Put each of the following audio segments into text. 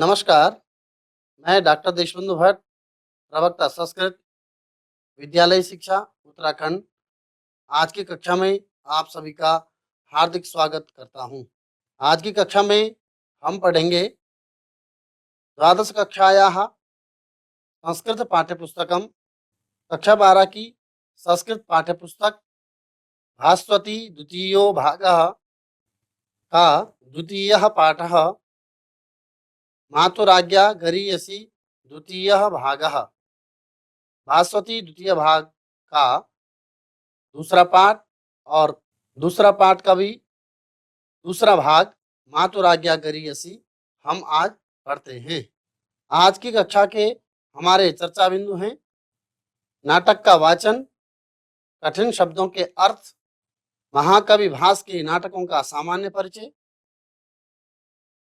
नमस्कार, मैं डॉक्टर देशबंधु भट्ट, प्रवक्ता संस्कृत, विद्यालय शिक्षा उत्तराखंड। आज की कक्षा में आप सभी का हार्दिक स्वागत करता हूं। आज की कक्षा में हम पढ़ेंगे द्वादश कक्षायाः संस्कृत पाठ्यपुस्तकं कक्षा 12 की संस्कृत पाठ्यपुस्तक भास्वती द्वितीयो भागः का द्वितीयः पाठः मातुराज्ञा गरीयसी द्वितीयः भागः। भास्वती द्वितीय भाग का दूसरा पाठ और दूसरा पाठ का भी दूसरा भाग मातुराज्ञा गरीयसी हम आज पढ़ते हैं। आज की कक्षा के हमारे चर्चा बिंदु हैं नाटक का वाचन, कठिन शब्दों के अर्थ, महाकवि भास के नाटकों का सामान्य परिचय,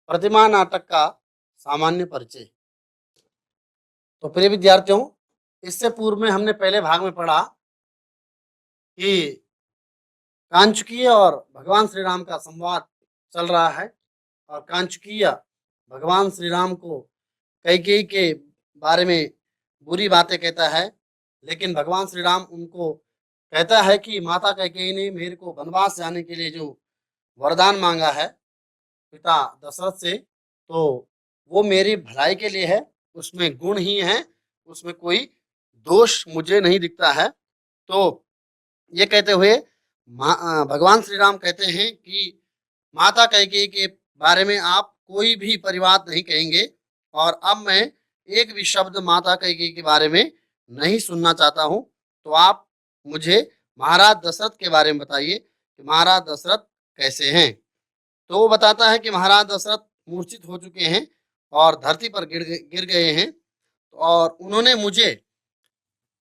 प्रतिमा नाटक का सामान्य परिचय। तो प्रिय विद्यार्थियों, इससे पूर्व में हमने पहले भाग में पढ़ा कि कांचुकीय और भगवान श्री राम का संवाद चल रहा है और कांचुकीय भगवान श्री राम को कैकेयी के बारे में बुरी बातें कहता है, लेकिन भगवान श्री राम उनको कहता है कि माता कैकेयी ने मेरे को वनवास जाने के लिए जो वरदान मांगा है पिता दशरथ से, तो वो मेरी भलाई के लिए है, उसमें गुण ही है, उसमें कोई दोष मुझे नहीं दिखता है। तो ये कहते हुए भगवान श्री राम कहते हैं कि माता कैकेयी के बारे में आप कोई भी परिवाद नहीं कहेंगे और अब मैं एक भी शब्द माता कैकेयी के बारे में नहीं सुनना चाहता हूं। तो आप मुझे महाराज दशरथ के बारे में बताइए कि महाराज दशरथ कैसे हैं। तो वो बताता है कि महाराज दशरथ मूर्छित हो चुके हैं और धरती पर गिर गए हैं और उन्होंने मुझे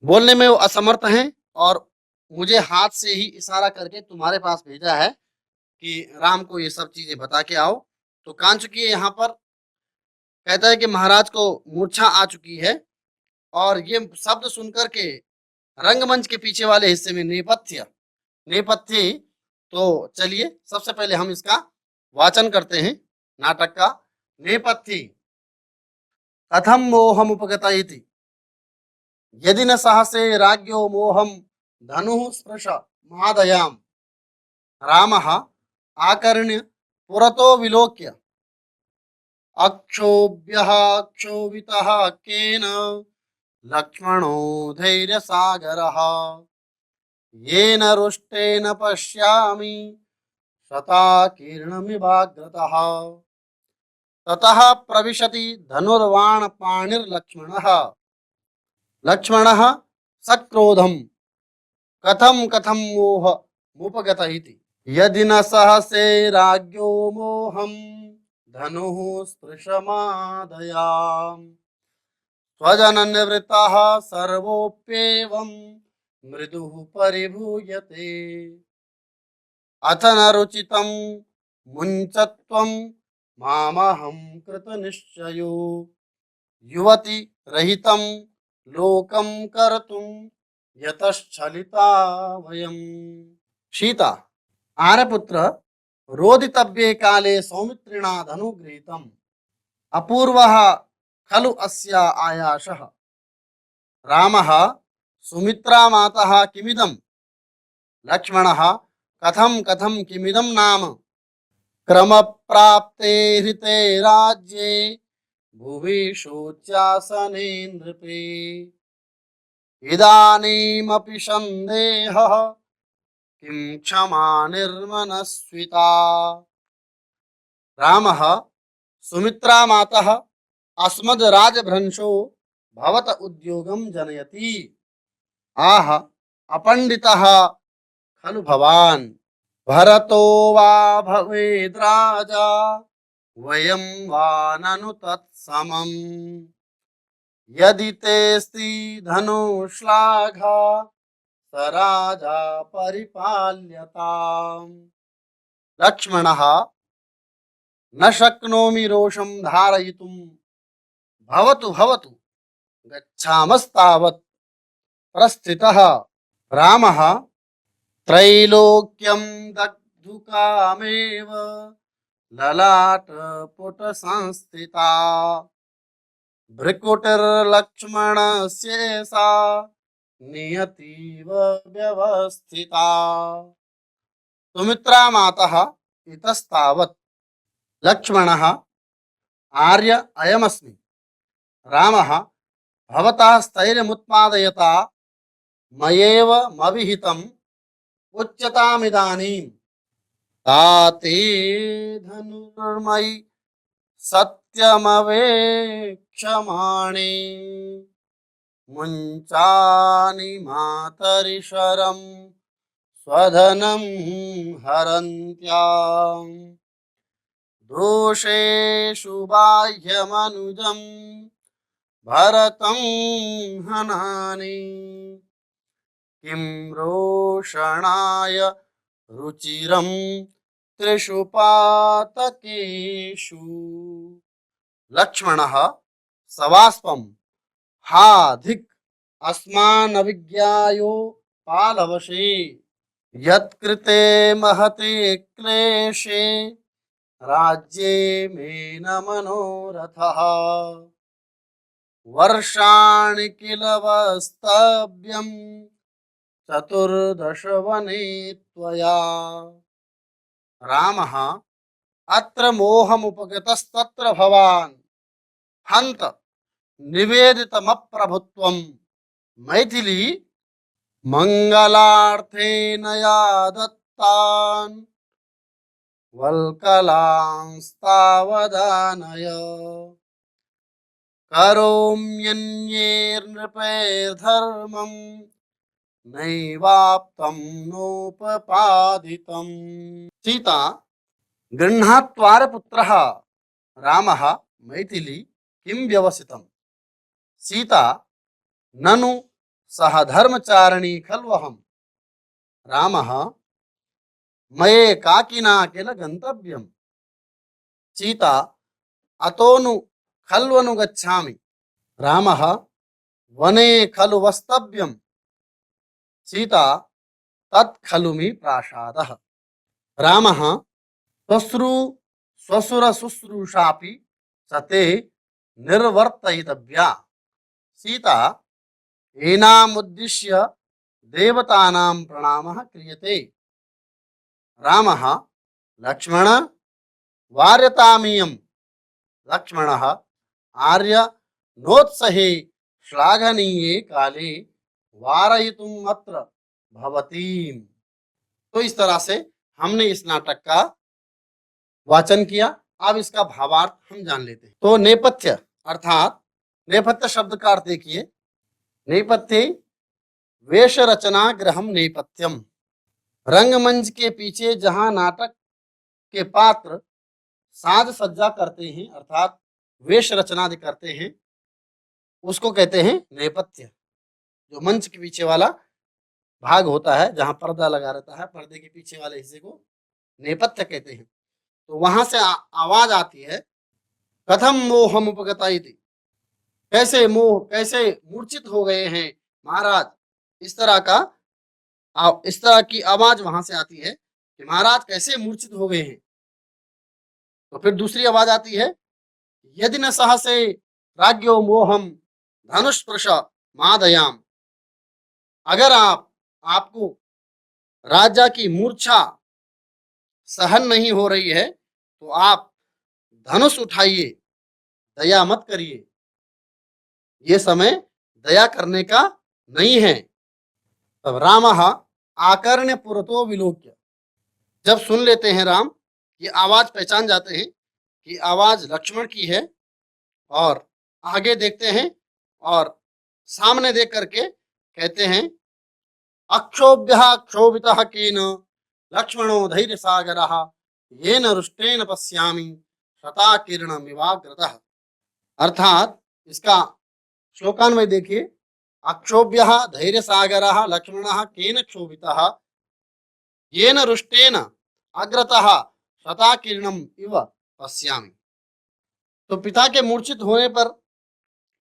बोलने में वो असमर्थ हैं और मुझे हाथ से ही इशारा करके तुम्हारे पास भेजा है कि राम को ये सब चीजें बता के आओ। तो कांचुकीय यहाँ पर कहता है कि महाराज को मूर्छा आ चुकी है और ये शब्द सुनकर के रंगमंच के पीछे वाले हिस्से में नेपथ्य तो चलिए सबसे पहले हम इसका वाचन करते हैं नाटक का। नेपथ्य कथम मोहम उपगता इति यदि न सहसे राज्ञो मोहम धनुः स्पृश महादयाम रामः आकर्ण्य पुरतो विलोक्य अक्षोभ्यः क्षोभितः केन लक्ष्मणो धैर्यसागरः येन रुष्टेन पश्यामि शताकीर्णमिवाग्रतः ततः प्रविशति धनुर्वाणपाणिर्लक्ष्मणः लक्ष्मणः सक्रोधम् कथम कथम मोह मुपगत इति यदि न सहसे राज्ञो मोहं धनुः स्पृशमादयाम् स्वजन निवृत्तः सर्वोप्येवं मृदुः परिभूयते अथ न रुचितं मुञ्चत्वं मामहं कृतनिश्चयो युवति रहितं लोकं कर्तुं यतश्चलिता वयम्। सीता आर्यपुत्र रोदितव्ये काले सौमित्रिणा धनुगृहीतम् अपूर्वः खलु अस्य आयासः रामः सुमित्रा मातः किमिदं लक्ष्मणः कथं कथं किमिदं नाम क्रमप्राप्ते हृते राज्ये भुवि शोच्यासने नृपे इदानीमपि सन्देहः किं क्षमा निर्मनस्विता। रामः सुमित्रा मातः अस्मद् राजभ्रंशो भवत उद्योगं जनयति आह अपण्डितः खलु भवान् भरतो वा भवेद् राजा वयं वा ननु तत्समम् यदि तेऽस्ति धनुश्लाघा स राजा परिपाल्यताम्। लक्ष्मणः न शक्नोमि रोषं धारयितुं भवतु भवतु गच्छामस्तावत् प्रस्थितः रामः त्रैलोक्यं दग्धुकामेव ललाट पुट संस्थिता भ्रिकुटिर्लक्ष्मणस्येषा नियतिव व्यवस्थिता। सुमित्रा मातः इतस्तावत् लक्ष्मणः आर्य अयमस्मि रामः भवतः स्थैर्यमुत्पादयता मयेव मविहितम् उच्यतामिदानीम् ताते धनुर्मयि सत्यमवेक्षमाणे मुञ्चानि मातरिशरं स्वधनं हरन्त्याम् दोषेषु बाह्यमनुजं भरतं हनानि किं रोषणाय रुचिरं त्रिषु पातकेषु। लक्ष्मणः सवास्पं हा धिक् अस्मानविज्ञायो पालवशे यत्कृते महते क्लेशे राज्ये मे न मनोरथः वर्षाणि किल वस्तव्यं चतुर्दश वने त्वया रामः अत्र मोहमुपगतस्तत्र भवान् हन्त निवेदितमप्रभुत्वं मैथिली मंगलार्थेन या दत्तान् वल्कलांस्तावदानय करोम्यन्यैर्नृपैर्धर्मं नैवाप्तं नोपपादितम्। सीता गृह्णात्वारपुत्रः रामः मैथिली किं व्यवसितम्। सीता ननु सह धर्मचारिणी खल्वहम् रामः मये काकिना किल गन्तव्यम्। सीता अतोनु खल्वनु गच्छामि रामः वने खलु वस्तव्यम्। सीता तत् खलु मे प्रासादः रामः श्वश्रुर शुश्रूषापि सते निर्वर्तयितव्या। सीता एनामुद्दिश्य देवतानां प्रणामः क्रियते रामः लक्ष्मण वार्यतामियम्। लक्ष्मणः आर्य नोत्सहे श्लाघनीये काले वारयितुम् अत्र भवतीम्। तो इस तरह से हमने इस नाटक का वाचन किया। अब इसका भावार्थ हम जान लेते हैं। तो नेपथ्य अर्थात नेपथ्य शब्द का अर्थ देखिए, नेपथ्य वेश रचना गृहम नेपथ्यम, रंगमंच के पीछे जहां नाटक के पात्र साज सज्जा करते हैं अर्थात वेश रचना करते हैं उसको कहते हैं नेपथ्य। जो मंच के पीछे वाला भाग होता है जहां पर्दा लगा रहता है, पर्दे के पीछे वाले हिस्से को नेपथ्य कहते हैं। तो वहां से आवाज आती है कथम मोहम उपगता इति, कैसे मोह, कैसे मूर्छित हो गए हैं महाराज। इस तरह की आवाज वहां से आती है कि महाराज कैसे मूर्छित हो गए हैं। तो फिर दूसरी आवाज आती है यदि न सहसे राज्ञो मोहम धनुष्प्रश मादयाम, अगर आपको राजा की मूर्छा सहन नहीं हो रही है तो आप धनुष उठाइए, दया मत करिए, ये समय दया करने का नहीं है। तब रामः आकर्ण्य पुरतो विलोक्य, जब सुन लेते हैं राम, ये आवाज पहचान जाते हैं कि आवाज लक्ष्मण की है और आगे देखते हैं और सामने देख करके कहते हैं अक्षोभ्यः क्षोभितः केन लक्ष्मणो धैर्य सागरः येन रुष्टेन पश्यामि शताकिरणमिवाग्रतः। अर्थात इसका श्लोकान्वय देखिए, अक्षोभ्यः धैर्य सागरः लक्ष्मणः केन क्षोभितः येन रुष्टेन अग्रतः शताकिरणम इव पश्यामि। तो पिता के मूर्छित होने पर,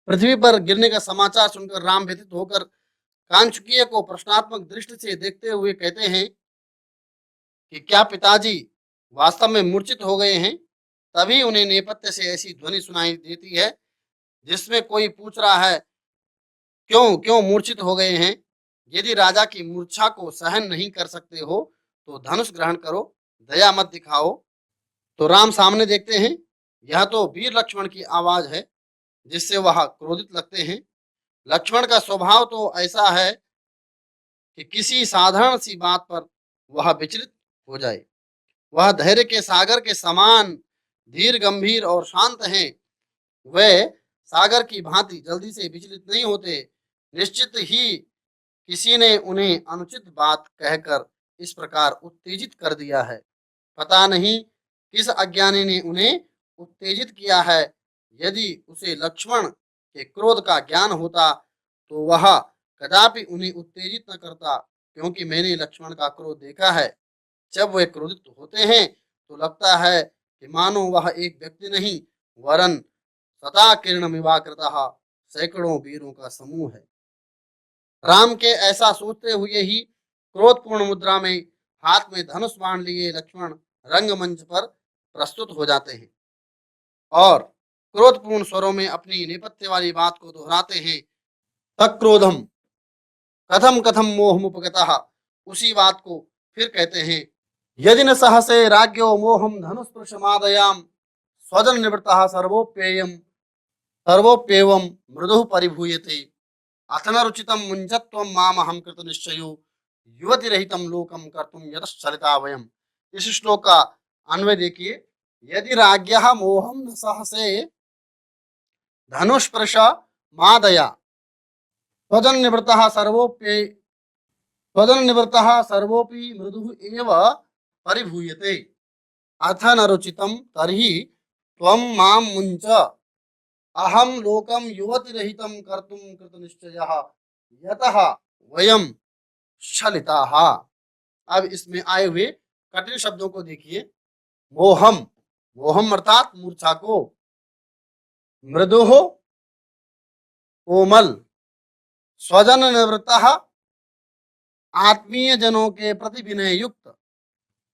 पृथ्वी पर गिरने का समाचार सुनकर राम व्यथित होकर कांचुकीय को प्रश्नात्मक दृष्टि से देखते हुए कहते हैं कि क्या पिताजी वास्तव में मूर्छित हो गए हैं। तभी उन्हें नेपथ्य से ऐसी ध्वनि सुनाई देती है जिसमें कोई पूछ रहा है, क्यों क्यों मूर्छित हो गए हैं? यदि राजा की मूर्छा को सहन नहीं कर सकते हो तो धनुष ग्रहण करो, दया मत दिखाओ। तो राम सामने देखते हैं, यह तो वीर लक्ष्मण की आवाज है जिससे वह क्रोधित लगते हैं। लक्ष्मण का स्वभाव तो ऐसा है कि किसी साधारण सी बात पर वह विचलित हो जाए। वह धैर्य के सागर के समान धीर गंभीर और शांत हैं। वे सागर की भांति जल्दी से विचलित नहीं होते। निश्चित ही किसी ने उन्हें अनुचित बात कहकर इस प्रकार उत्तेजित कर दिया है। पता नहीं किस अज्ञानी ने उन्हें उत्तेजित किया है। यदि उसे लक्ष्मण के क्रोध का ज्ञान होता तो वह कदापि उन्हें उत्तेजित न करता, क्योंकि मैंने लक्ष्मण का क्रोध देखा है। जब वे क्रोधित होते हैं तो लगता है कि मानो वह एक व्यक्ति नहीं वरन सदा किरणमिवाकृतः सैकड़ों वीरों का समूह है। राम के ऐसा सोचते हुए ही क्रोधपूर्ण मुद्रा में हाथ में धनुष बाण लिए लक्ष्मण रंगमंच पर प्रस्तुत हो जाते हैं और क्रोधपूर्ण स्वरों में अपनी नेपथ्य वाली बात को दोहराते हैं। तक्रोधम कथम कथम मोहमुपगतः, उसी बात को फिर कहते हैं। यदि न सहसे राज्ञो मोहम धनुस्पृशमादयाम स्वजन निवृत्तः सर्वोप्येवं मृदुः परिभूयते अथ न रुचितं मुञ्चत्वं मामहं कृतनिश्चयो युवतिरहितं लोकं कर्तुं यतश्चलिता वयम्। इस श्लोक का अन्वय देखिए। यदि राज्ञः मोहं न सहसे धनुष्पृश मादया स्वजन निवृत्तः सर्वोपि मृदुः एव परिभूयते अथ न रुचितं तर्हि त्वं मां मुञ्च अहम लोकम युवतिरहितं कर्तुं कृतनिश्चयः यतः वयम छलिताः। अब इसमें आए हुए कठिन शब्दों को देखिए। मोहम, मोहम अर्थात मूर्छा को, मृदुः कोमल, स्वजन निवृत्तः आत्मीय जनों के प्रति विनय युक्त,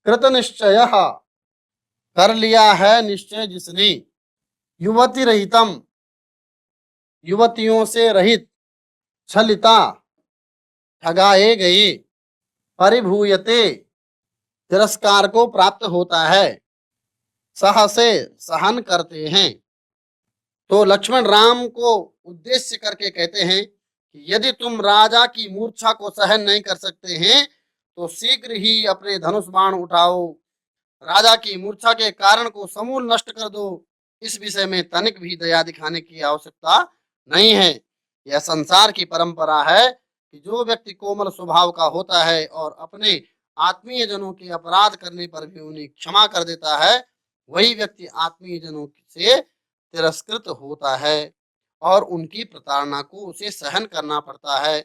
कृत निश्चय कर लिया है निश्चय जिसने, युवति रहितम युवतियों से रहित, छलिता ठगाए गए, परिभूयते तिरस्कार को प्राप्त होता है, सह से सहन करते हैं। तो लक्ष्मण राम को उद्देश्य करके कहते हैं कि यदि तुम राजा की मूर्छा को सहन नहीं कर सकते हैं तो शीघ्र ही अपने धनुष बाण उठाओ, राजा की मूर्छा के कारण को समूल नष्ट कर दो। इस विषय में तनिक भी दया दिखाने की आवश्यकता नहीं है। यह संसार की परंपरा है कि जो व्यक्ति कोमल स्वभाव का होता है और अपने आत्मीय जनों के अपराध करने पर भी उन्हें क्षमा कर देता है, वही व्यक्ति आत्मीय जनों से तिरस्कृत होता है और उनकी प्रताड़ना को उसे सहन करना पड़ता है।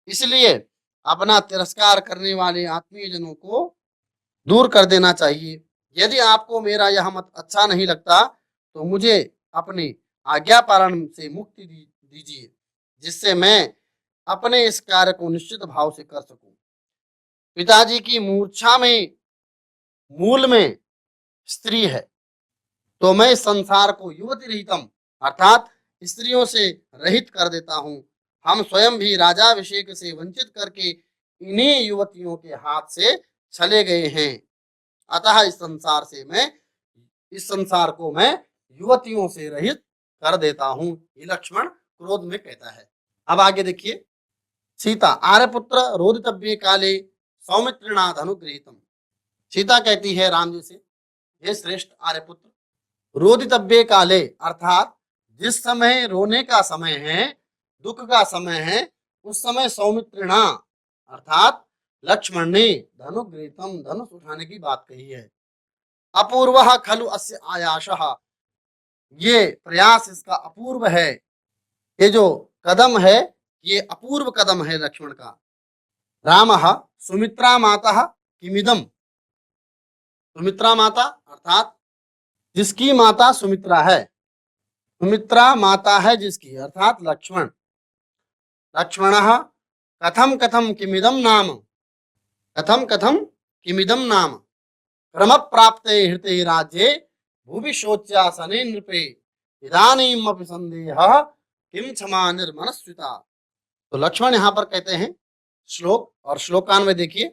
इसलिए अपना तिरस्कार करने वाले आत्मीय जनों को दूर कर देना चाहिए। यदि आपको मेरा यह मत अच्छा नहीं लगता तो मुझे अपने आज्ञा पालन से मुक्ति दीजिए, जिससे मैं अपने इस कार्य को निश्चित भाव से कर सकूं। पिताजी की मूर्छा में मूल में स्त्री है, तो मैं इस संसार को युवती रहितम अर्थात स्त्रियों से रहित कर देता हूँ। हम स्वयं भी राजाभिषेक से वंचित करके इन्हीं युवतियों के हाथ से चले गए हैं। अतः इस संसार को मैं युवतियों से रहित कर देता हूँ, ये लक्ष्मण क्रोध में कहता है। अब आगे देखिए। सीता आर्यपुत्र रोदितव्ये काले सौमित्रिणा धनुगृहीतम। सीता कहती है राम जी से, हे श्रेष्ठ आर्यपुत्र, रोदितव्ये काले अर्थात जिस समय रोने का समय है, दुख का समय है, उस समय सौमित्रिणा अर्थात लक्ष्मण ने धनुगृहीतम धनुष उठाने की बात कही है। अपूर्वः खलु अस्य आयासः, ये प्रयास इसका अपूर्व है। ये जो कदम है ये अपूर्व कदम है लक्ष्मण का। रामः सुमित्रा माता किमिदम, सुमित्रा माता अर्थात जिसकी माता सुमित्रा है, सुमित्रा माता है जिसकी अर्थात लक्ष्मण। लक्ष्मणः कथम कथम किमिदम नाम, कथम कथम किमिदम नाम क्रम प्राप्ते हृते राज्ये भुवि शोच्यासने नृपे इदानीमपि संदेहः किम क्षमा निर्मनस्विता। तो लक्ष्मण यहाँ पर कहते हैं श्लोक, और श्लोकान्वय देखिए,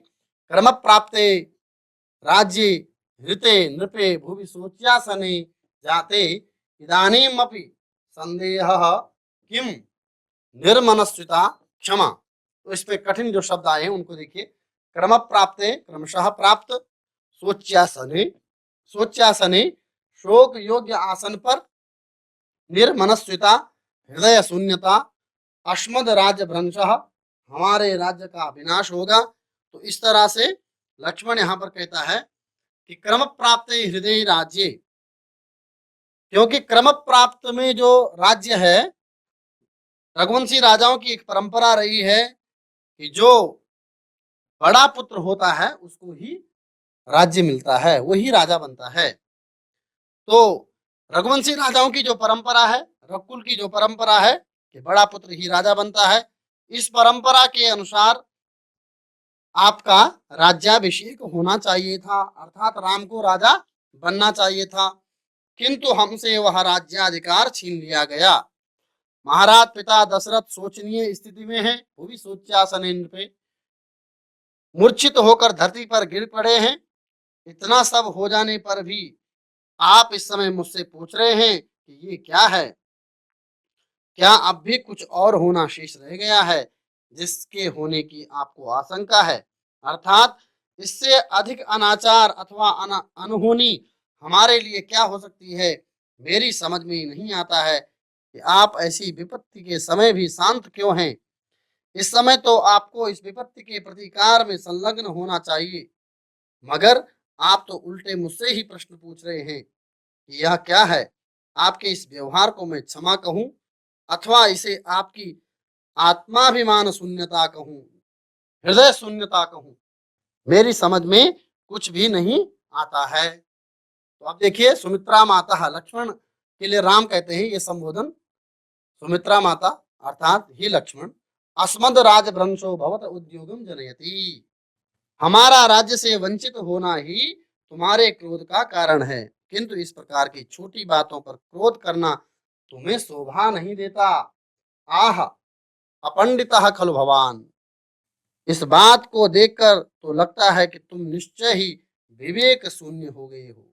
क्रम प्राप्ते राज्ये हृते नृपे भुवि शोच्यासने जाते इदानीमपि संदेहः किम निर्मनस्विता क्षमा। तो इसमें कठिन जो शब्द आए हैं उनको देखिए, क्रम प्राप्ते क्रमशः प्राप्त, शोच्यासने शोच्यासने शोक योग्य आसन पर, निर्मनस्विता हृदय शून्यता, अस्मद राज्य भ्रंशः हमारे राज्य का विनाश होगा। तो इस तरह से लक्ष्मण यहाँ पर कहता है कि क्रम प्राप्त हृदय राज्य, क्योंकि क्रम प्राप्त में जो राज्य है, रघुवंशी राजाओं की एक परंपरा रही है कि जो बड़ा पुत्र होता है उसको ही राज्य मिलता है, वही राजा बनता है। तो रघुवंशी राजाओं की जो परंपरा है, रघुकुल की जो परंपरा है कि बड़ा पुत्र ही राजा बनता है, इस परंपरा के अनुसार आपका राज्याभिषेक होना चाहिए था, अर्थात राम को राजा बनना चाहिए था, किंतु हमसे वह राज्याधिकार छीन लिया गया। महाराज पिता दशरथ शोचनीय स्थिति में है, वो भी शोच्यासने पे मूर्छित होकर धरती पर गिर पड़े हैं। इतना सब हो जाने पर भी आप इस समय मुझसे पूछ रहे हैं कि ये क्या है? क्या अब भी कुछ और होना शेष रह गया है जिसके होने की आपको आशंका है? अर्थात इससे अधिक अनाचार अथवा अनहोनी हमारे लिए क्या हो सकती है? मेरी समझ में नहीं आता है कि आप ऐसी विपत्ति के समय भी शांत क्यों हैं। इस समय तो आपको इस विपत्ति के प्रतिकार में संलग्न होना चाहिए, मगर आप तो उल्टे मुझसे ही प्रश्न पूछ रहे हैं कि यह क्या है। आपके इस व्यवहार को मैं क्षमा कहूं अथवा इसे आपकी आत्माभिमान शून्यता कहूं, हृदय शून्यता कहूं, मेरी समझ में कुछ भी नहीं आता है। तो अब देखिए, सुमित्रा माता, लक्ष्मण के लिए राम कहते हैं ये संबोधन, सुमित्रा माता अर्थात ही लक्ष्मण, अस्मद राजभ्रंशो भवत उद्योगम जनयति, हमारा राज्य से वंचित होना ही तुम्हारे क्रोध का कारण है, किंतु इस प्रकार की छोटी बातों पर क्रोध करना तुम्हें शोभा नहीं देता। आह अपंडितः खलु भवान, इस बात को देखकर तो लगता है कि तुम निश्चय ही विवेक शून्य हो गए हो,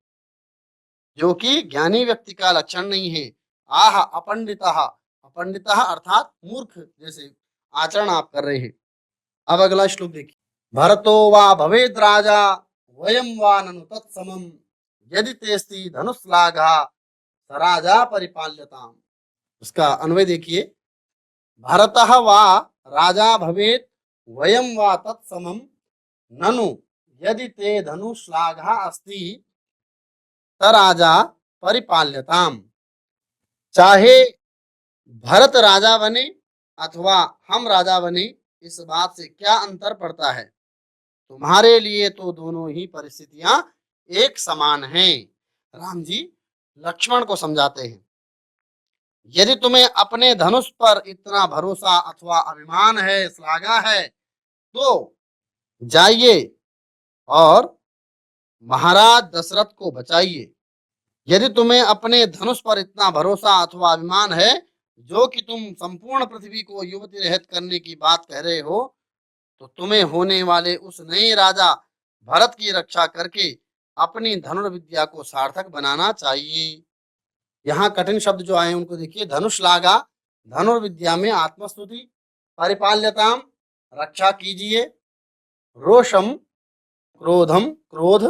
जो कि ज्ञानी व्यक्ति का लक्षण नहीं है। आह अपंडितः, अपंडितः अर्थात मूर्ख जैसे आचरण आप कर रहे हैं। अब अगला श्लोक देखिए, भरतो वा भवेद राजा वयम वा ननु तत्समम यदि तेस्ति धनुष्लाघा सराजा परिपाल्यताम। उसका अन्वय देखिए, भरतः वा राजा भवेत वयम वा तत्समम ननु यदि ते धनुश्लाघा अस्ति तराजा परिपाल्यताम। चाहे भरत राजा बने अथवा हम राजा बने, इस बात से क्या अंतर पड़ता है? तुम्हारे लिए तो दोनों ही परिस्थितियां एक समान हैं। राम जी लक्ष्मण को समझाते हैं, यदि तुम्हें अपने धनुष पर इतना भरोसा अथवा अभिमान है, श्लाघा है, तो जाइए और महाराज दशरथ को बचाइए। यदि तुम्हें अपने धनुष पर इतना भरोसा अथवा अभिमान है, जो कि तुम संपूर्ण पृथ्वी को युवती रहित करने की बात कह रहे हो, तो तुम्हें होने वाले उस नए राजा भरत की रक्षा करके अपनी धनुर्विद्या को सार्थक बनाना चाहिए। यहाँ कठिन शब्द जो आए उनको देखिए, धनुष्लाघा धनुर्विद्या में आत्मस्तुति, परिपाल्यताम रक्षा कीजिए, रोषम क्रोधम क्रोध,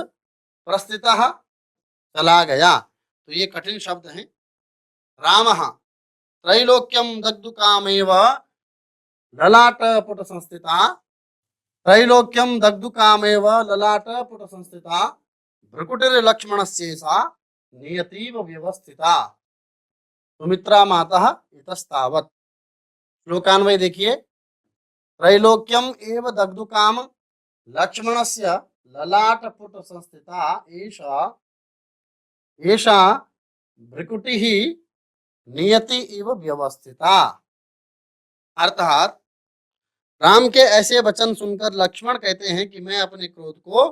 प्रस्थितः चला गया। तो ये कठिन शब्द हैं। रामः त्रैलोक्यम दग्धुकामेव ललाटपुट संस्थिता, त्रैलोक्यम दग्धुकामेव ललाटपुट संस्थिता भ्रुकुटिर्लक्ष्मणस्येषा नियतीव व्यवस्थिता। सुमित्रा माता इतस्तावत्। श्लोकान्वय देखिए, त्रैलोक्यम एव दग्धुकाम लक्ष्मणस्य ललाटपुट संस्थिता एषा भ्रुकुटिः नियति इव व्यवस्थिता। अर्थात राम के ऐसे वचन सुनकर लक्ष्मण कहते हैं कि मैं अपने क्रोध को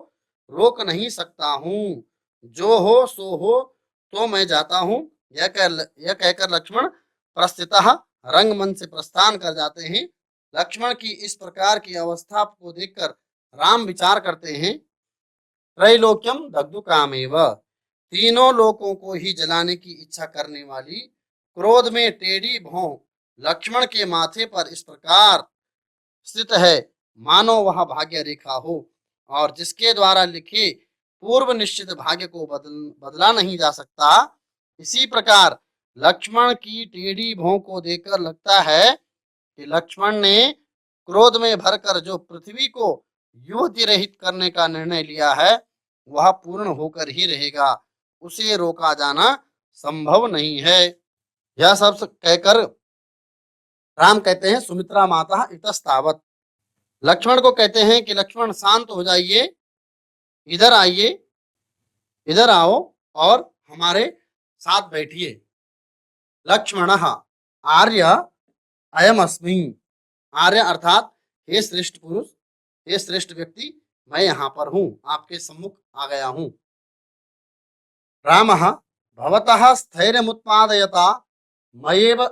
रोक नहीं सकता हूँ, जो हो सो हो, तो मैं जाता हूँ। यह कहकर लक्ष्मण प्रस्थितः रंगमंच से प्रस्थान कर जाते हैं। लक्ष्मण की इस प्रकार की अवस्था को देखकर राम विचार करते हैं, त्रैलोक्यम दग्धुकामेव, तीनों लोकों को ही जलाने की इच्छा करने वाली क्रोध में टेढ़ी भौं लक्ष्मण के माथे पर इस प्रकार स्थित है, मानो वह भाग्य रेखा हो और जिसके द्वारा लिखे पूर्व निश्चित भाग्य को बदला नहीं जा सकता। इसी प्रकार लक्ष्मण की टेढ़ी भौं को देखकर लगता है कि लक्ष्मण ने क्रोध में भरकर जो पृथ्वी को युवती रहित करने का निर्णय लिया है वह पूर्ण होकर ही रहेगा, उसे रोका जाना संभव नहीं है। यह सब कहकर राम कहते हैं, सुमित्रा माता इतस्तावत, लक्ष्मण को कहते हैं कि लक्ष्मण शांत हो जाइए, इधर आइए, इधर आओ और हमारे साथ बैठिए। लक्ष्मण आर्य अयम अस्मि, आर्य अर्थात हे श्रेष्ठ पुरुष, हे श्रेष्ठ व्यक्ति, मैं यहाँ पर हूँ, आपके सम्मुख आ गया हूँ। रामः भवतः स्थैर्यमुत्पादयता मयेव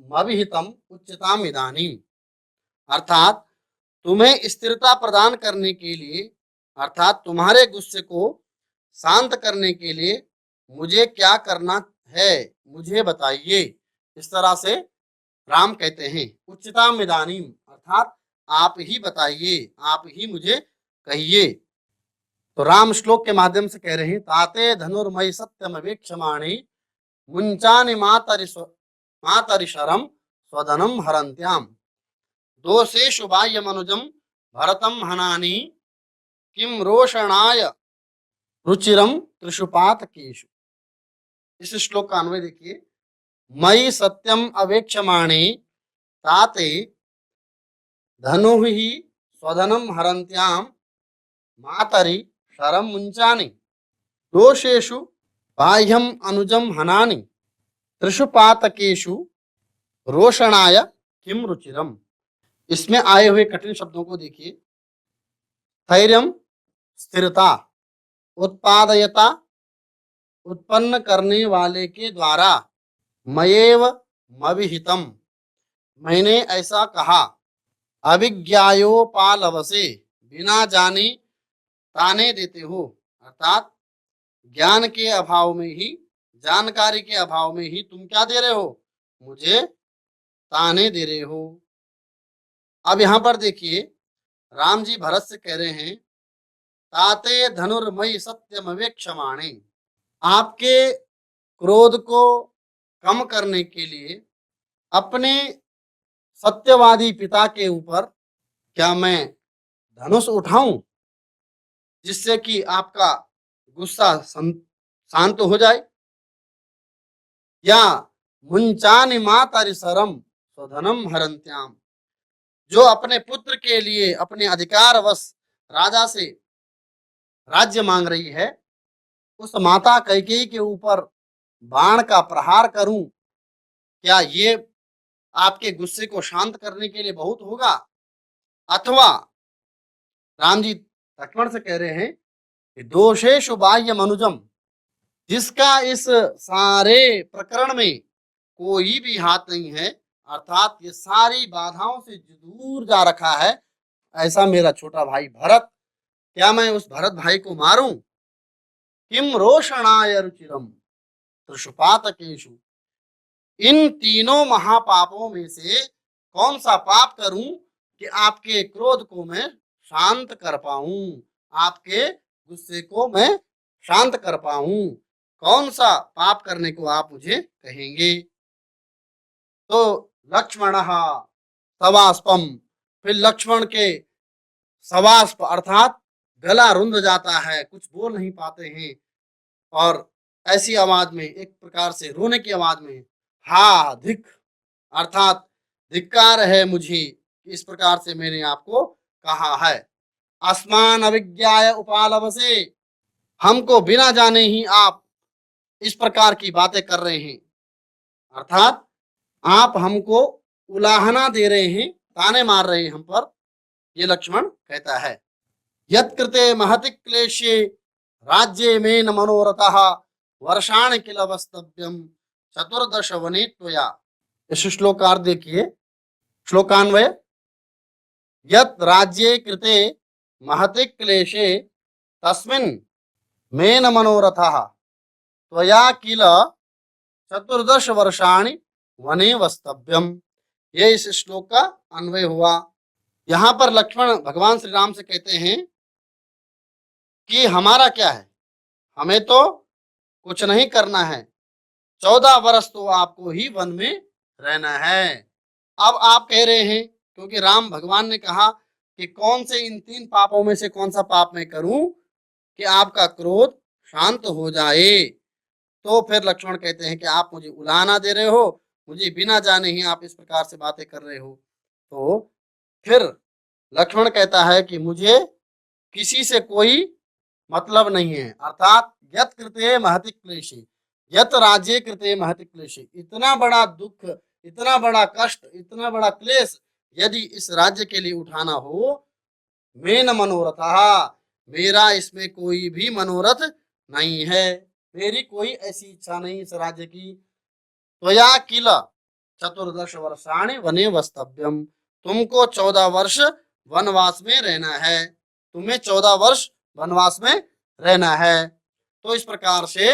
मविहितम उच्यताम इदानीम, अर्थात तुम्हें स्थिरता प्रदान करने के लिए, अर्थात तुम्हारे गुस्से को शांत करने के लिए मुझे क्या करना है, मुझे बताइए। इस तरह से राम कहते हैं, उच्चताम इदानीम, अर्थात आप ही बताइए, आप ही मुझे कहिए। तो राम श्लोक के माध्यम से कह रहे हैं, ताते धनुर्मयि सत्यम वेक्षमाणी मुंचानि मातरिशरम स्वधनम हरन्त्याम, दोषेषु बाह्यमनुजम भरतम हनानि किम रोषणाय रुचिरम त्रिषुपातकेषु। इस श्लोक का अन्वय देखिए, मयि सत्यम अवेक्षमाणे ताते धनु ही स्वधनम हरन्त्याम मातरि शरम मुंचानि दोषेषु बाह्यम अनुजम हनानि त्रिषुपातकेषु रोषणाय किम रुचिरम। इसमें आए हुए कठिन शब्दों को देखिए, स्थैर्यम स्थिरता, उत्पादयता उत्पन्न करने वाले के द्वारा, मयेव मविहितम मैंने ऐसा कहा, अभिज्ञायोपालवसे बिना जाने ताने देते हो, अर्थात ज्ञान के अभाव में ही, जानकारी के अभाव में ही तुम क्या दे रहे हो, मुझे ताने दे रहे हो। अब यहां पर देखिए, राम जी भरत से कह रहे हैं, ताते धनुर्मयि सत्यम वेक्षमाणे, आपके क्रोध को कम करने के लिए अपने सत्यवादी पिता के ऊपर क्या मैं धनुष उठाऊं, जिससे कि आपका गुस्सा शांत हो जाए, या मुंचानि मातरिशरम स्वधनम हरन्त्याम, जो अपने पुत्र के लिए अपने अधिकारवश राजा से राज्य मांग रही है, उस माता कैकेयी के ऊपर बाण का प्रहार करूं, क्या ये आपके गुस्से को शांत करने के लिए बहुत होगा। अथवा राम जी लक्ष्मण से कह रहे हैं कि दोषेषु बाह्य मनुजम, जिसका इस सारे प्रकरण में कोई भी हाथ नहीं है, अर्थात ये सारी बाधाओं से दूर जा रखा है, ऐसा मेरा छोटा भाई भरत, क्या मैं उस भरत भाई को मारूं। किम रोषणाय रुचिरम त्रिषुपातकेषु, इन तीनों महापापों में से कौन सा पाप करूं कि आपके क्रोध को मैं शांत कर पाऊं, आपके गुस्से को मैं शांत कर पाऊं, कौन सा पाप करने को आप मुझे कहेंगे। तो लक्ष्मण सवास्पम, फिर लक्ष्मण के सवास्प अर्थात गला रुंध जाता है, कुछ बोल नहीं पाते हैं, और ऐसी आवाज में, एक प्रकार से रोने की आवाज में, हा धिक, अर्थात धिक्कार है मुझे, इस प्रकार से मैंने आपको कहा है। अस्मान अविज्ञाय उपालवसे, हमको बिना जाने ही आप इस प्रकार की बातें कर रहे हैं, अर्थात आप हमको उलाहना दे रहे हैं, ताने मार रहे हैं हम पर, ये लक्ष्मण कहता है। यत्कृते महति क्लेशे राज्ये में न मनोरथः वर्षाणि किल वस्तव्यम चतुर्दश वने त्वया। इस श्लोकार देखिए, श्लोकान्वय। यत् राज्ये कृते महते क्लेशे तस्मिन् मेन मनोरथः त्वया किल चतुर्दश वर्षाणि वने वस्तव्यम। ये इस श्लोक का अन्वय हुआ। यहाँ पर लक्ष्मण भगवान श्री राम से कहते हैं कि हमारा क्या है, हमें तो कुछ नहीं करना है, 14 वर्ष तो आपको ही वन में रहना है। अब आप कह रहे हैं, क्योंकि राम भगवान ने कहा कि कौन से इन 3 पापों में से कौन सा पाप मैं करूं कि आपका क्रोध शांत हो जाए। तो फिर लक्ष्मण कहते हैं कि आप मुझे उलाहना दे रहे हो, मुझे बिना जाने ही आप इस प्रकार से बातें कर रहे हो। तो फिर लक्ष्मण कहता है कि मुझे किसी से कोई मतलब नहीं है, अर्थात यत कृते महति क्लेशे, यत राज्ये कृते महति क्लेशे। इतना बड़ा दुख, इतना बड़ा कष्ट, इतना बड़ा क्लेश यदि इस राज्य के लिए उठाना हो, मेन मनोरथ, मेरा इसमें कोई भी मनोरथ नहीं है, मेरी कोई ऐसी इच्छा नहीं इस राज्य की। त्वया किल चतुर्दश वर्षाणि वने वस्तव्यम, तुमको 14 वर्ष वनवास में रहना है, तुम्हें 14 वर्ष वनवास में रहना है। तो इस प्रकार से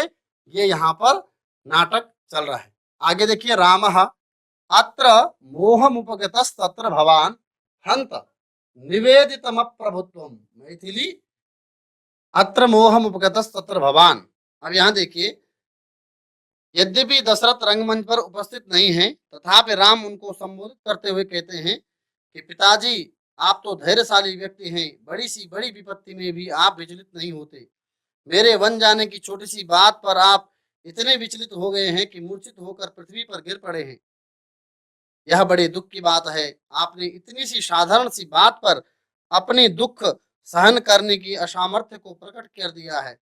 ये यहाँ पर नाटक चल रहा है। आगे देखिए, रामः अत्र मोहमुपगतस्तत्र भवान हंत निवेदितमप्रभुत्वम। मैथिली अत्र मोहमुपगतस्तत्र भवान। अब यहाँ देखिए, यद्यपि दशरथ रंगमंच पर उपस्थित नहीं है, तथापि राम उनको संबोधित करते हुए कहते हैं कि पिताजी, आप तो धैर्यशाली व्यक्ति हैं, बड़ी सी बड़ी विपत्ति में भी आप विचलित नहीं होते। मेरे वन जाने की छोटी सी बात पर आप इतने विचलित हो गए हैं कि मूर्छित होकर पृथ्वी पर गिर पड़े हैं। यह बड़े दुख की बात है। आपने इतनी सी साधारण सी बात पर अपने दुख सहन करने की असामर्थ्य को प्रकट कर दिया है।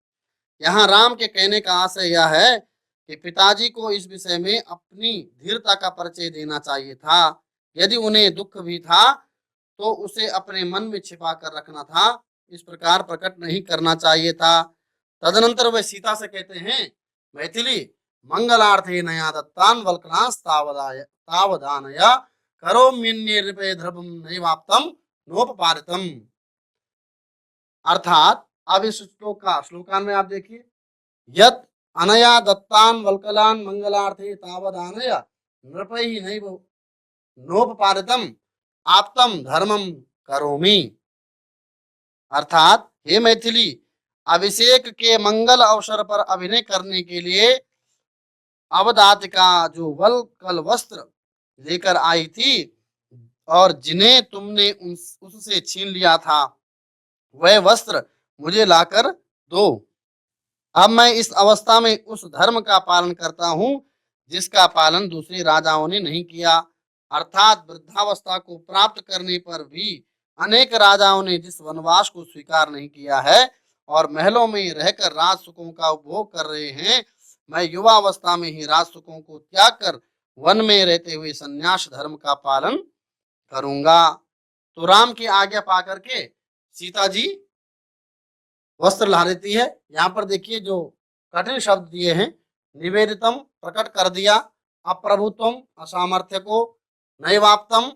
यहाँ राम के कहने का आशय यह है कि पिताजी को इस विषय में अपनी धीरता का परिचय देना चाहिए था। यदि उन्हें दुख भी था तो उसे अपने मन में छिपा कर रखना था, इस प्रकार प्रकट नहीं करना चाहिए था। तदनंतर वह सीता से कहते हैं, मैथिली मंगलार्थे नया दत्तान वल्कलांस्तावदाय तावदानया करोम्यन्ये ध्रुवं नैवाप्तम नोपपादितम। अर्थात अब इस श्लोक का श्लोकान में आप देखिए, यत अनया दत्तान वल्कलान मंगलार्थे तावदानया नृपैः नैव नोपपादितम आप्तम धर्मम करोमि। अर्थात हे मैथिली, अभिषेक के मंगल अवसर पर अभिनय करने के लिए अवदात का जो वल्कल वस्त्र लेकर आई थी और जिन्हें तुमने उससे छीन लिया था, वह वस्त्र मुझे लाकर दो। अब मैं इस अवस्था में उस धर्म का पालन करता हूं जिसका पालन दूसरे राजाओं ने नहीं किया। अर्थात वृद्धावस्था को प्राप्त करने पर भी अनेक राजाओं ने जिस वनवास को स्वीकार नहीं किया है और महलों में रहकर राज सुखों का उपभोग कर रहे हैं, मैं युवावस्था में ही राज सुखों को त्याग कर वन में रहते हुए संन्यास धर्म का पालन करूंगा। तो राम की आज्ञा पा करके सीता जी वस्त्र ला देती है। यहाँ पर देखिए जो कठिन शब्द दिए हैं, निवेदितम प्रकट कर दिया, अप्रभुत्वम असामर्थ्य को, नैवाप्तम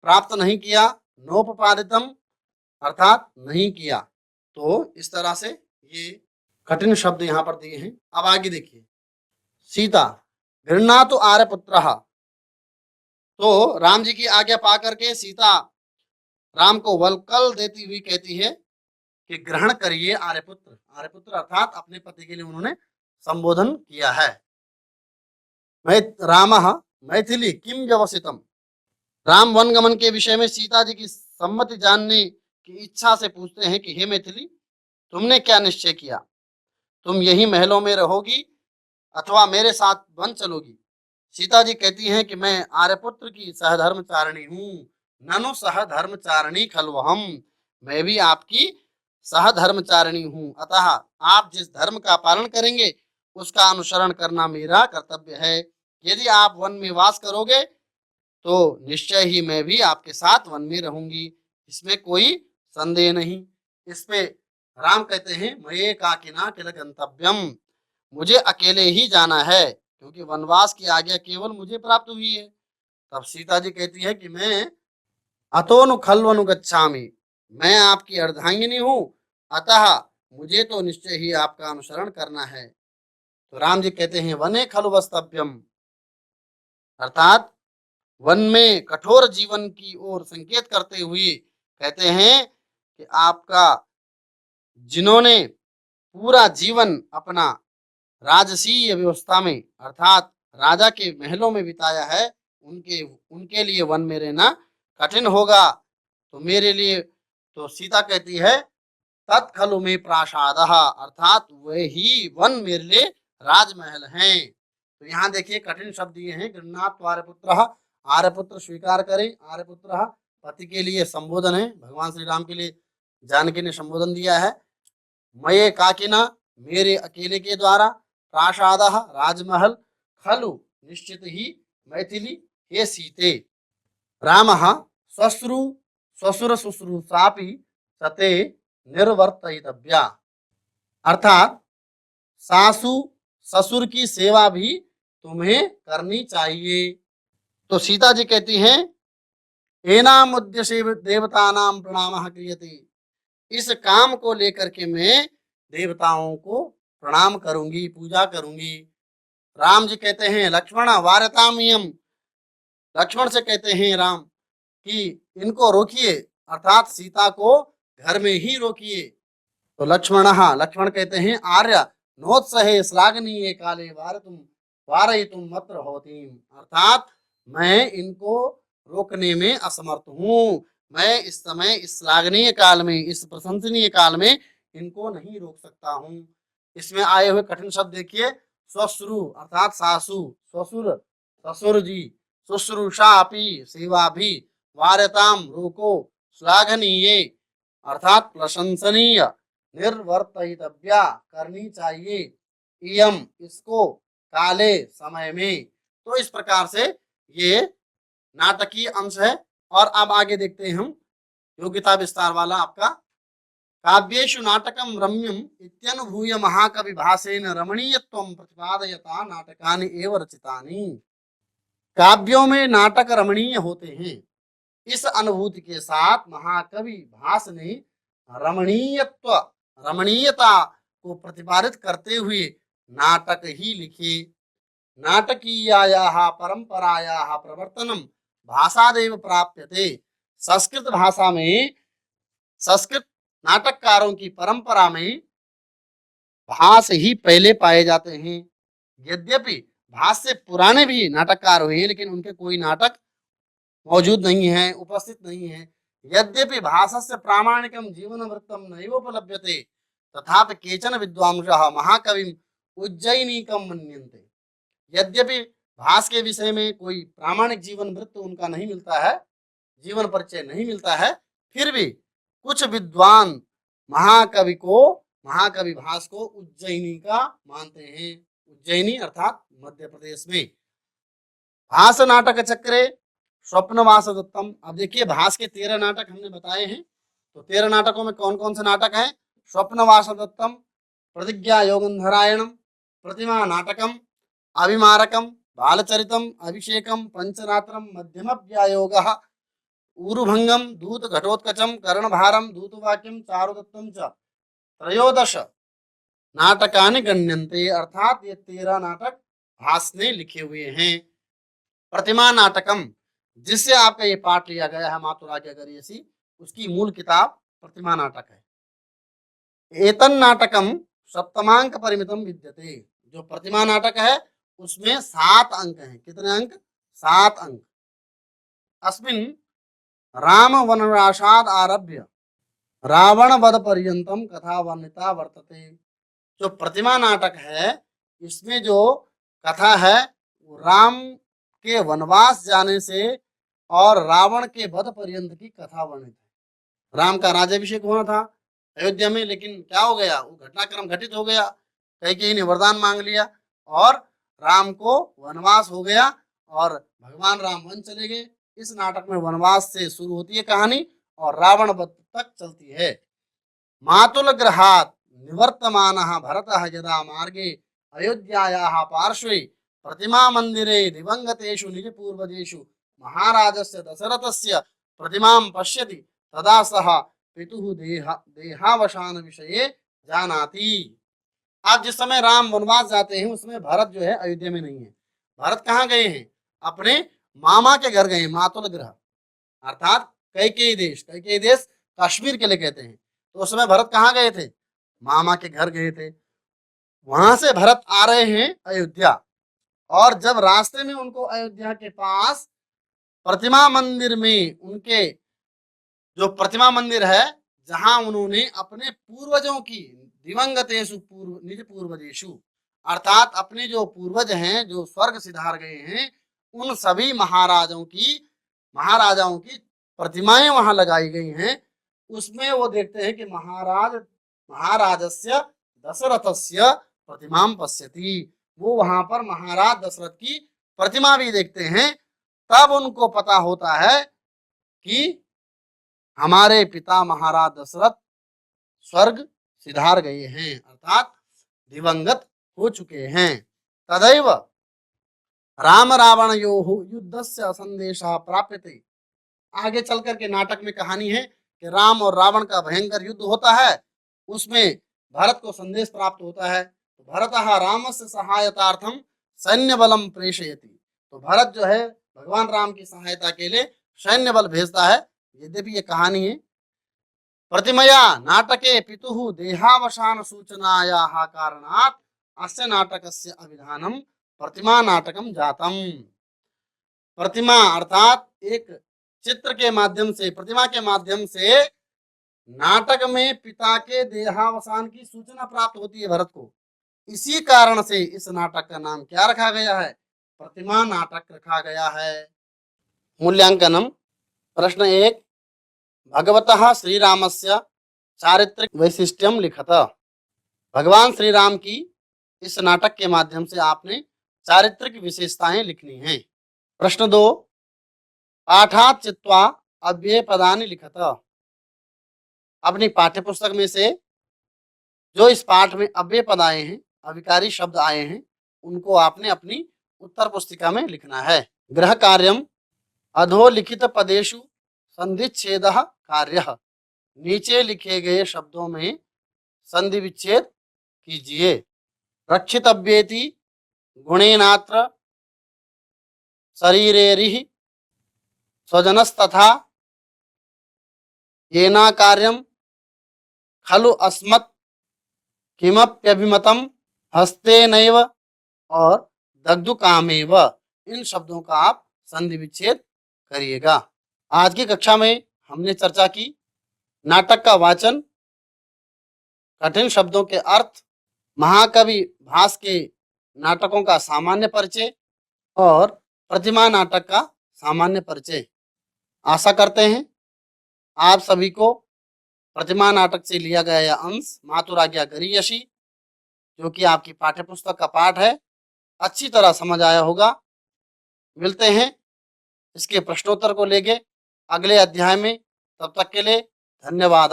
प्राप्त नहीं किया, नोपपादितम अर्थात नहीं किया। तो इस तरह से ये कठिन शब्द यहाँ पर दिए हैं। अब आगे देखिए, सीता घृणा तो आर्यपुत्र। तो राम जी की आज्ञा पा करके सीता राम को वल्कल देती हुई कहती है कि ग्रहण करिए आर्यपुत्र। आर्यपुत्र अर्थात अपने पति के लिए उन्होंने संबोधन किया है। मैं रामः मैथिली किम व्यवसितम। राम वनगमन के विषय में सीता जी की सम्मति जानने की इच्छा से पूछते हैं कि हे मैथिली, तुमने क्या निश्चय किया? तुम यही महलों में रहोगी अथवा मेरे साथ वन चलोगी? सीता जी कहती हैं कि मैं आर्यपुत्र की सहधर्मचारिणी हूँ। ननु सहधर्मचारिणी खलवहम, मैं भी आपकी सहधर्मचारिणी हूँ, अतः आप जिस धर्म का पालन करेंगे उसका अनुसरण करना मेरा कर्तव्य है। यदि आप वन में वास करोगे तो निश्चय ही मैं भी आपके साथ वन में रहूंगी, इसमें कोई संदेह नहीं। इस पे राम कहते हैं मये काकिना किल गंतव्यम, मुझे अकेले ही जाना है, क्योंकि वनवास की आज्ञा केवल मुझे प्राप्त हुई है। तब सीता जी कहती है कि मैं अतोनु खल्वनु गच्छामि, मैं आपकी अर्धांगिनी हूँ, अतः मुझे तो निश्चय ही आपका अनुसरण करना है। तो राम जी कहते हैं वने खलु वस्तव्यम, अर्थात वन में कठोर जीवन की ओर संकेत करते हुए कहते हैं कि आपका जिन्होंने पूरा जीवन अपना राजसीय व्यवस्था में अर्थात राजा के महलों में बिताया है, उनके उनके लिए वन में रहना कठिन होगा। तो मेरे लिए, तो सीता कहती है तत्खलु में प्रासादः, अर्थात वही वन मेरे लिए राजमहल हैं। तो यहाँ देखिए कठिन शब्द दिए हैं, गृह्णात् आर्यपुत्रः, आर्यपुत्र स्वीकार करें, आर्यपुत्रः पति के लिए संबोधन है, भगवान श्री राम के लिए जानकी ने संबोधन दिया है। मये काकिना, मेरे अकेले के द्वारा, प्रासादः राजमहल, खलु निश्चित ही, मैथिली हे सीते, रामः श्वश्रु श्वशुर शुश्रूषापि सते निर्वर्तयितव्या, अर्थात सासू ससुर की सेवा भी तुम्हें करनी चाहिए। तो सीता जी कहती हैं एनाम उद्देश्य देवतानां प्रणामः क्रियते, इस काम को लेकर के मैं देवताओं को प्रणाम करूंगी, पूजा करूंगी। राम जी कहते हैं लक्ष्मण वार्यताम इयम्, लक्ष्मण से कहते हैं राम कि इनको रोकिए, अर्थात सीता को घर में ही रोकिए। तो लक्ष्मण कहते हैं आर्य नोत्सहे श्लाघनीये काले वारयितुम मत्र होतीम, अर्थात मैं इनको रोकने में असमर्थ हूँ, मैं इस समय इस श्लाघनीय काल में, इस प्रशंसनीय काल में इनको नहीं रोक सकता हूँ। इसमें आए हुए कठिन शब्द देखिए, श्वश्रु अर्थात सासू, ससुर ससुर जी, शुश्रूषा अपि सेवा भी, वार्यताम रोको, श्लाघनीय अर्थात प्रशंसनीय, निर्वर्तयितव्या करनी चाहिए, इयम इसको, काले समय में। तो इस प्रकार से ये नाटकीय अंश है। और अब आगे देखते हैं हम योग्यता विस्तार वाला आपका, काव्येषु नाटकम रम्यम इत्यनुभूय महाकवि भासेन रमणीयत्वं प्रतिपादयता नाटकानि एव रचितानि, काव्यों में नाटक रमणीय होते हैं, इस अनुभूति के साथ महाकवि भास ने रमणीयत्व, रमणीयता को प्रतिपादित करते हुए नाटक ही लिखे। नाटकीयायाः परंपरायाः प्रवर्तनम भाषादेव प्राप्यते, संस्कृत भाषा में, संस्कृत नाटककारों की परंपरा में भास ही पहले पाए जाते हैं। यद्यपि भास से पुराने भी नाटककार हुए हैं, लेकिन उनके कोई नाटक मौजूद नहीं है, उपस्थित नहीं है। यद्यपि भासस्य प्रामाणिकं जीवनवृत्तं नैवोपलभ्यते, तथापि केचन विद्वांसः महाकविं उज्जयिनीकं मन्यन्ते, यद्यपि भास के विषय में कोई प्रामाणिक जीवन वृत्त उनका नहीं मिलता है, जीवन परिचय नहीं मिलता है, फिर भी कुछ विद्वान महाकवि भास को उज्जयिनी का मानते हैं। उज्जयिनी अर्थात मध्य प्रदेश में। भास नाटक चक्रे स्वप्नवास दत्तम, अब देखिए भास के 13 नाटक हमने बताए हैं। तो 13 नाटकों में कौन कौन से नाटक हैं? स्वप्नवास दत्तम, प्रतिज्ञा योगंधरायणम, प्रतिमा नाटकम, अभिमारकम, बालचरितम, अभिषेकम, पंचरात्रम, मध्यम व्यायोगः, ऊरुभंगम, दूत घटोत्कचम, कर्णभारम, दूतवाक्यम, चारुदत्तम च त्रयोदश नाटकानि गण्यन्ते, अर्थात ये 13 नाटक भास ने लिखे हुए हैं। प्रतिमा नाटकम, जिससे आपका ये पाठ लिया गया है मातुराज्ञागरीयसी, उसकी मूल किताब प्रतिमा नाटक है। एतन नाटकम सप्तमांक परिमितम विद्यते, जो प्रतिमा नाटक है उसमें 7 अंक हैं। कितने अंक? 7 अंक। अस्मिन् राम वनवासाद आरभ्य रावण वध पर्यंतम कथा वर्णिता वर्तते। जो प्रतिमा नाटक है इसमें जो कथा है वो राम के वनवास जाने से और रावण के वध पर्यंत की कथा वर्णित है। राम का राज्याभिषेक होना था अयोध्या में, लेकिन क्या हो गया, वो घटनाक्रम घटित हो गया, कैकेयी ने वरदान मांग लिया और राम को वनवास हो गया और भगवान राम वन चले गए। इस नाटक में वनवास से शुरू होती है कहानी और रावण वध तक चलती है। मातुल ग्रहात् निवर्तमानः भरतः यदा मार्गे अयोध्यायाः पार्श्वे प्रतिमा मंदिरे दिवंगतेषु निज पूर्वजेषु महाराजस्य दशरथस्य प्रतिमां पश्यति तदा सः पितुः देहावसान विषये जानाति। आप जिस समय राम वनवास जाते हैं उस समय भरत जो है अयोध्या में नहीं है। भरत कहाँ गए हैं? अपने मामा के घर गए, मातुल ग्रह अर्थात कैकेयी देश। कैकेयी देश कश्मीर के लिए कहते हैं। तो उस समय भरत कहाँ गए थे? मामा के घर गए थे। वहां से भरत आ रहे हैं अयोध्या, और जब रास्ते में उनको अयोध्या के पास प्रतिमा मंदिर में, उनके जो प्रतिमा मंदिर है जहां उन्होंने अपने पूर्वजों की दिवंगतेषु निज पूर्वजेषु अर्थात अपने जो पूर्वज हैं जो स्वर्ग सिधार गए हैं उन सभी महाराजाओं की प्रतिमाएं वहां लगाई गई हैं। उसमें वो देखते हैं कि महाराजस्य दशरथस्य प्रतिमां पश्यति, वो वहां पर महाराज दशरथ की प्रतिमा भी देखते हैं। तब उनको पता होता है कि हमारे पिता महाराज दशरथ स्वर्ग सिधार गए हैं अर्थात दिवंगत हो चुके हैं। तदैव राम रावणयोः युद्धस्य संदेशः प्राप्यते। आगे चल करके नाटक में कहानी है कि राम और रावण का भयंकर युद्ध होता है, उसमें भरत को संदेश प्राप्त होता है। भरतः रामस्य सहायतार्थम सैन्य बलम प्रेषयति। तो भरत जो है भगवान राम की सहायता के लिए सैन्य बल भेजता है। यद्यपि ये कहानी है। प्रतिमया नाटके पितुः देहावसान सूचनायाः कारणात् अस्य नाटकस्य अभिधानं प्रतिमा नाटकम जातम। प्रतिमा अर्थात एक चित्र के माध्यम से, प्रतिमा के माध्यम से नाटक में पिता के देहावसान की सूचना प्राप्त होती है भरत को। इसी कारण से इस नाटक का नाम क्या रखा गया है? प्रतिमा नाटक रखा गया है। मूल्यांकनम। प्रश्न 1, भगवतः श्रीरामस्य चारित्रिक वैशिष्ट्यम लिखत। भगवान श्री राम की इस नाटक के माध्यम से आपने चारित्रिक विशेषताएं लिखनी हैं। प्रश्न 2, पाठात् चित्वा अव्यय पदानि लिखत। अपनी पाठ्य पुस्तक में से जो इस पाठ में अव्यय पद आए हैं, अविकारी शब्द आए हैं, उनको आपने अपनी उत्तर पुस्तिका में लिखना है। गृह कार्यम अधोलिखित पदेषु संधिच्छेदः कार्यः। नीचे लिखे गए शब्दों में संधि विच्छेद कीजिए। रक्षितव्येति गुणेनात्र शरीरेरिः स्वजनस्तथा येना कार्यम खलु अस्मत् किमप्यभिमतम हस्तेनैव और दग्धुकामेव। इन शब्दों का आप संधि विच्छेद करिएगा। आज की कक्षा में हमने चर्चा की नाटक का वाचन, कठिन शब्दों के अर्थ, महाकवि भास के नाटकों का सामान्य परिचय और प्रतिमा नाटक का सामान्य परिचय। आशा करते हैं आप सभी को प्रतिमा नाटक से लिया गया यह अंश मातुराज्ञा गरीयसी, जो कि आपकी पाठ्यपुस्तक का पाठ है, अच्छी तरह समझ आया होगा। मिलते हैं इसके प्रश्नोत्तर को लेके अगले अध्याय में। तब तक के लिए धन्यवाद।